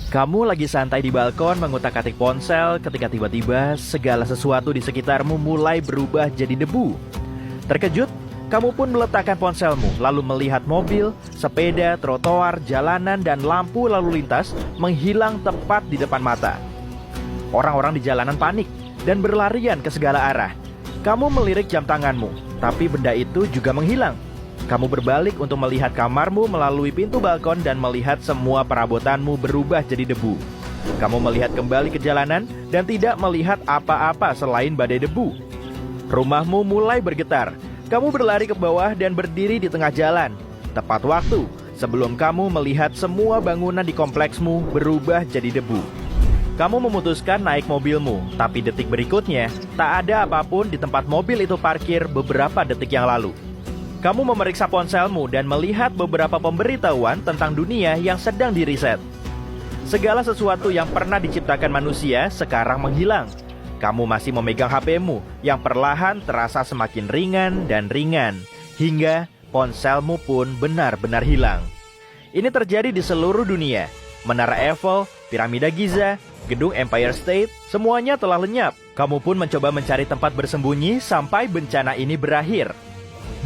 Kamu lagi santai di balkon mengutak-atik ponsel ketika tiba-tiba segala sesuatu di sekitarmu mulai berubah jadi debu. Terkejut, kamu pun meletakkan ponselmu lalu melihat mobil, sepeda, trotoar, jalanan, dan lampu lalu lintas menghilang tepat di depan mata. Orang-orang di jalanan panik dan berlarian ke segala arah. Kamu melirik jam tanganmu, tapi benda itu juga menghilang. Kamu berbalik untuk melihat kamarmu melalui pintu balkon dan melihat semua perabotanmu berubah jadi debu. Kamu melihat kembali ke jalanan dan tidak melihat apa-apa selain badai debu. Rumahmu mulai bergetar. Kamu berlari ke bawah dan berdiri di tengah jalan. Tepat waktu sebelum kamu melihat semua bangunan di kompleksmu berubah jadi debu. Kamu memutuskan naik mobilmu, tapi detik berikutnya tak ada apapun di tempat mobil itu parkir beberapa detik yang lalu. Kamu memeriksa ponselmu dan melihat beberapa pemberitahuan tentang dunia yang sedang diriset. Segala sesuatu yang pernah diciptakan manusia sekarang menghilang. Kamu masih memegang HP-mu yang perlahan terasa semakin ringan dan ringan, hingga ponselmu pun benar-benar hilang. Ini terjadi di seluruh dunia. Menara Eiffel, piramida Giza, gedung Empire State, semuanya telah lenyap. Kamu pun mencoba mencari tempat bersembunyi sampai bencana ini berakhir.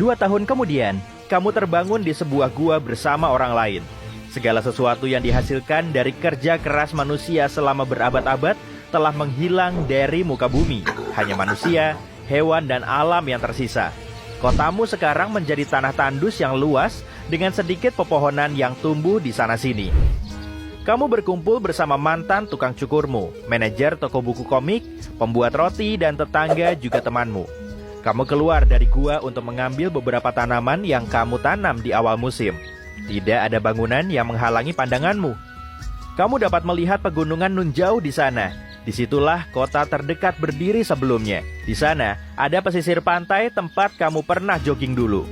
2 tahun kemudian, kamu terbangun di sebuah gua bersama orang lain. Segala sesuatu yang dihasilkan dari kerja keras manusia selama berabad-abad telah menghilang dari muka bumi. Hanya manusia, hewan, dan alam yang tersisa. Kotamu sekarang menjadi tanah tandus yang luas dengan sedikit pepohonan yang tumbuh di sana-sini. Kamu berkumpul bersama mantan tukang cukurmu, manajer toko buku komik, pembuat roti, dan tetangga juga temanmu. Kamu keluar dari gua untuk mengambil beberapa tanaman yang kamu tanam di awal musim. Tidak ada bangunan yang menghalangi pandanganmu. Kamu dapat melihat pegunungan nun jauh di sana. Disitulah kota terdekat berdiri sebelumnya. Di sana ada pesisir pantai tempat kamu pernah jogging dulu.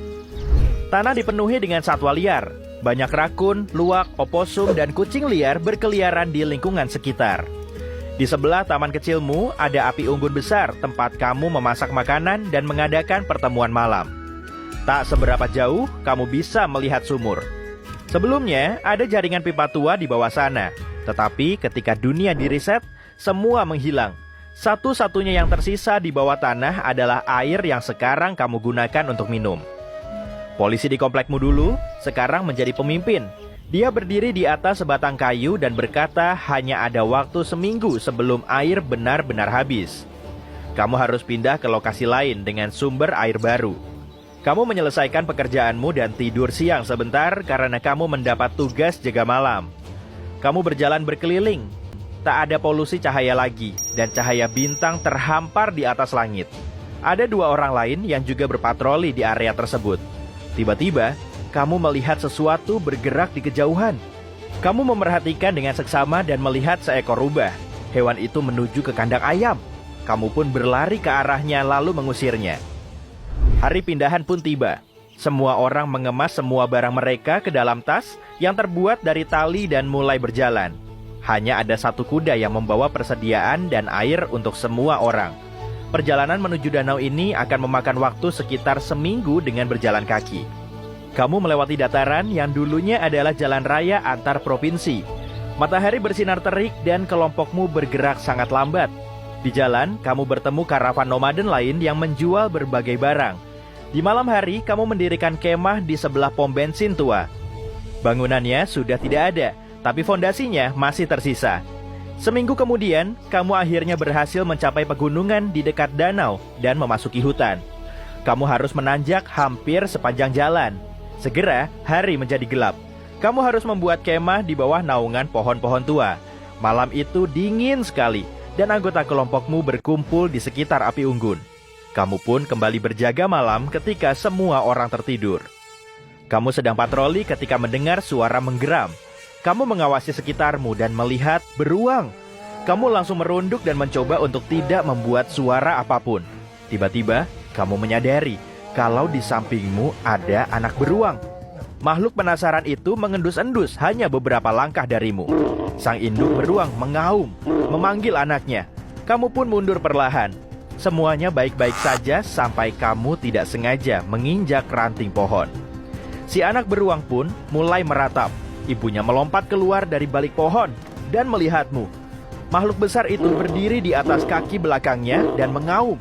Tanah dipenuhi dengan satwa liar. Banyak rakun, luwak, oposum, dan kucing liar berkeliaran di lingkungan sekitar. Di sebelah taman kecilmu ada api unggun besar tempat kamu memasak makanan dan mengadakan pertemuan malam. Tak seberapa jauh kamu bisa melihat sumur. Sebelumnya ada jaringan pipa tua di bawah sana. Tetapi ketika dunia diriset, semua menghilang. Satu-satunya yang tersisa di bawah tanah adalah air yang sekarang kamu gunakan untuk minum. Polisi di komplekmu dulu sekarang menjadi pemimpin. Dia berdiri di atas sebatang kayu dan berkata hanya ada waktu seminggu sebelum air benar-benar habis. Kamu harus pindah ke lokasi lain dengan sumber air baru. Kamu menyelesaikan pekerjaanmu dan tidur siang sebentar karena kamu mendapat tugas jaga malam. Kamu berjalan berkeliling. Tak ada polusi cahaya lagi dan cahaya bintang terhampar di atas langit. Ada 2 orang lain yang juga berpatroli di area tersebut. Tiba-tiba, kamu melihat sesuatu bergerak di kejauhan. Kamu memerhatikan dengan seksama dan melihat seekor rubah. Hewan itu menuju ke kandang ayam. Kamu pun berlari ke arahnya lalu mengusirnya. Hari pindahan pun tiba. Semua orang mengemas semua barang mereka ke dalam tas yang terbuat dari tali dan mulai berjalan. Hanya ada satu kuda yang membawa persediaan dan air untuk semua orang. Perjalanan menuju danau ini akan memakan waktu sekitar seminggu dengan berjalan kaki. Kamu melewati dataran yang dulunya adalah jalan raya antar provinsi. Matahari bersinar terik dan kelompokmu bergerak sangat lambat. Di jalan, kamu bertemu karavan nomaden lain yang menjual berbagai barang. Di malam hari, kamu mendirikan kemah di sebelah pom bensin tua. Bangunannya sudah tidak ada, tapi fondasinya masih tersisa. Seminggu kemudian, kamu akhirnya berhasil mencapai pegunungan di dekat danau dan memasuki hutan. Kamu harus menanjak hampir sepanjang jalan. Segera, hari menjadi gelap. Kamu harus membuat kemah di bawah naungan pohon-pohon tua. Malam itu dingin sekali, dan anggota kelompokmu berkumpul di sekitar api unggun. Kamu pun kembali berjaga malam ketika semua orang tertidur. Kamu sedang patroli ketika mendengar suara menggeram. Kamu mengawasi sekitarmu dan melihat beruang. Kamu langsung merunduk dan mencoba untuk tidak membuat suara apapun. Tiba-tiba, kamu menyadari kalau di sampingmu ada anak beruang. Makhluk penasaran itu mengendus-endus hanya beberapa langkah darimu. Sang induk beruang mengaum, memanggil anaknya. Kamu pun mundur perlahan. Semuanya baik-baik saja sampai kamu tidak sengaja menginjak ranting pohon. Si anak beruang pun mulai meratap. Ibunya melompat keluar dari balik pohon. dan melihatmu. Makhluk besar itu berdiri di atas kaki belakangnya dan mengaum.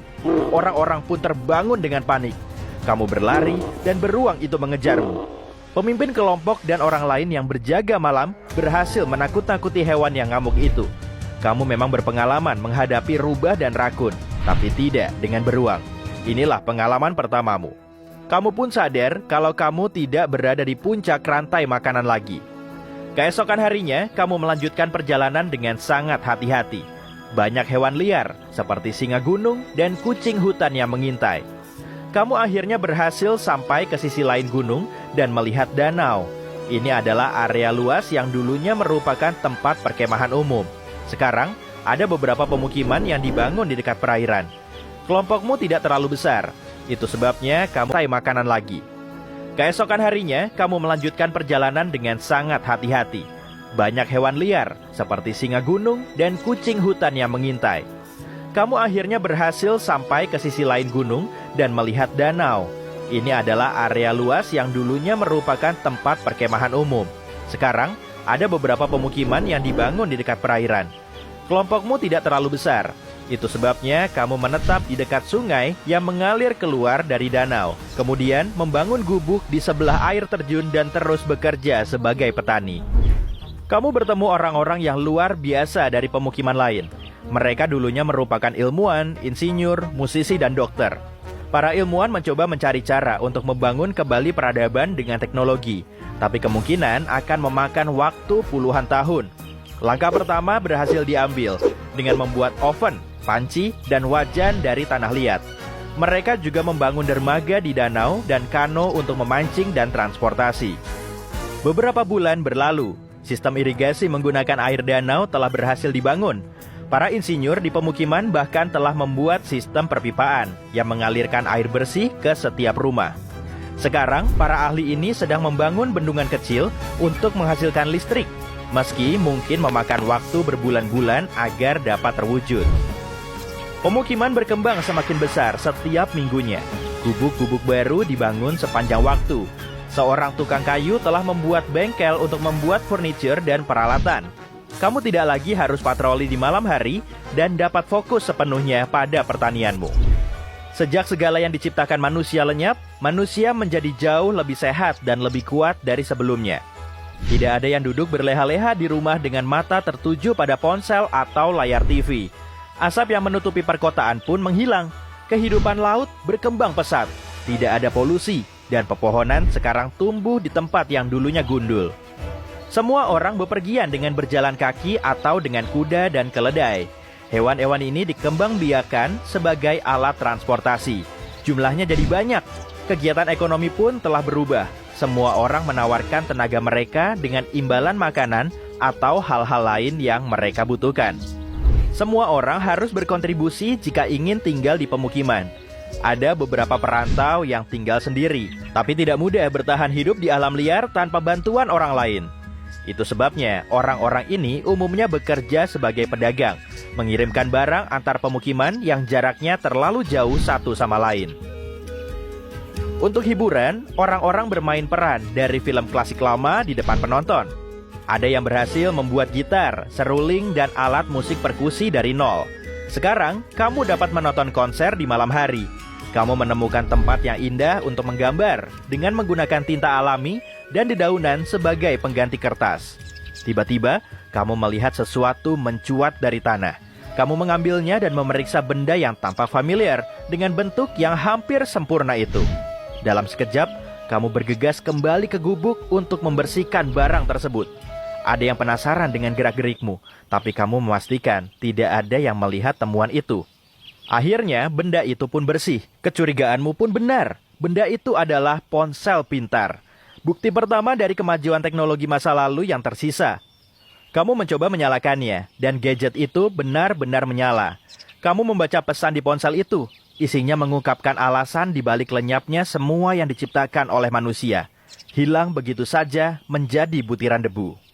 Orang-orang pun terbangun dengan panik. Kamu berlari dan beruang itu mengejarmu. Pemimpin kelompok dan orang lain yang berjaga malam berhasil menakut-nakuti hewan yang ngamuk itu. Kamu memang berpengalaman menghadapi rubah dan rakun, tapi tidak dengan beruang. Inilah pengalaman pertamamu. Kamu pun sadar kalau kamu tidak berada di puncak rantai makanan lagi. Keesokan harinya, kamu melanjutkan perjalanan dengan sangat hati-hati. Banyak hewan liar, seperti singa gunung dan kucing hutan yang mengintai. Kamu akhirnya berhasil sampai ke sisi lain gunung dan melihat danau. Ini adalah area luas yang dulunya merupakan tempat perkemahan umum. Sekarang, ada beberapa pemukiman yang dibangun di dekat perairan. Kelompokmu tidak terlalu besar. Itu sebabnya kamu mulai makanan lagi. Keesokan harinya, kamu melanjutkan perjalanan dengan sangat hati-hati. Banyak hewan liar, seperti singa gunung dan kucing hutan yang mengintai. Kamu akhirnya berhasil sampai ke sisi lain gunung dan melihat danau. Ini adalah area luas yang dulunya merupakan tempat perkemahan umum. Sekarang, ada beberapa pemukiman yang dibangun di dekat perairan. Kelompokmu tidak terlalu besar. Itu sebabnya kamu menetap di dekat sungai yang mengalir keluar dari danau. Kemudian membangun gubuk di sebelah air terjun dan terus bekerja sebagai petani. Kamu bertemu orang-orang yang luar biasa dari pemukiman lain. Mereka dulunya merupakan ilmuwan, insinyur, musisi, dan dokter. Para ilmuwan mencoba mencari cara untuk membangun kembali peradaban dengan teknologi, tapi kemungkinan akan memakan waktu puluhan tahun. Langkah pertama berhasil diambil dengan membuat oven, panci, dan wajan dari tanah liat. Mereka juga membangun dermaga di danau dan kano untuk memancing dan transportasi. Beberapa bulan berlalu, sistem irigasi menggunakan air danau telah berhasil dibangun. Para insinyur di pemukiman bahkan telah membuat sistem perpipaan yang mengalirkan air bersih ke setiap rumah. Sekarang, para ahli ini sedang membangun bendungan kecil untuk menghasilkan listrik, meski mungkin memakan waktu berbulan-bulan agar dapat terwujud. Pemukiman berkembang semakin besar setiap minggunya. Gubuk-gubuk baru dibangun sepanjang waktu. Seorang tukang kayu telah membuat bengkel untuk membuat furniture dan peralatan. Kamu tidak lagi harus patroli di malam hari dan dapat fokus sepenuhnya pada pertanianmu. Sejak segala yang diciptakan manusia lenyap, manusia menjadi jauh lebih sehat dan lebih kuat dari sebelumnya. Tidak ada yang duduk berleha-leha di rumah dengan mata tertuju pada ponsel atau layar TV. Asap yang menutupi perkotaan pun menghilang. Kehidupan laut berkembang pesat. Tidak ada polusi, dan pepohonan sekarang tumbuh di tempat yang dulunya gundul. Semua orang bepergian dengan berjalan kaki atau dengan kuda dan keledai. Hewan-hewan ini dikembangbiakan sebagai alat transportasi. Jumlahnya jadi banyak. Kegiatan ekonomi pun telah berubah. Semua orang menawarkan tenaga mereka dengan imbalan makanan atau hal-hal lain yang mereka butuhkan. Semua orang harus berkontribusi jika ingin tinggal di pemukiman. Ada beberapa perantau yang tinggal sendiri, tapi tidak mudah bertahan hidup di alam liar tanpa bantuan orang lain. Itu sebabnya orang-orang ini umumnya bekerja sebagai pedagang, mengirimkan barang antar pemukiman yang jaraknya terlalu jauh satu sama lain. Untuk hiburan, orang-orang bermain peran dari film klasik lama di depan penonton. Ada yang berhasil membuat gitar, seruling, dan alat musik perkusi dari nol. Sekarang, kamu dapat menonton konser di malam hari. Kamu menemukan tempat yang indah untuk menggambar dengan menggunakan tinta alami dan dedaunan sebagai pengganti kertas. Tiba-tiba, kamu melihat sesuatu mencuat dari tanah. Kamu mengambilnya dan memeriksa benda yang tampak familiar dengan bentuk yang hampir sempurna itu. Dalam sekejap, kamu bergegas kembali ke gubuk untuk membersihkan barang tersebut. Ada yang penasaran dengan gerak-gerikmu, tapi kamu memastikan tidak ada yang melihat temuan itu. Akhirnya, benda itu pun bersih. Kecurigaanmu pun benar. Benda itu adalah ponsel pintar. Bukti pertama dari kemajuan teknologi masa lalu yang tersisa. Kamu mencoba menyalakannya, dan gadget itu benar-benar menyala. Kamu membaca pesan di ponsel itu. Isinya mengungkapkan alasan di balik lenyapnya semua yang diciptakan oleh manusia. Hilang begitu saja menjadi butiran debu.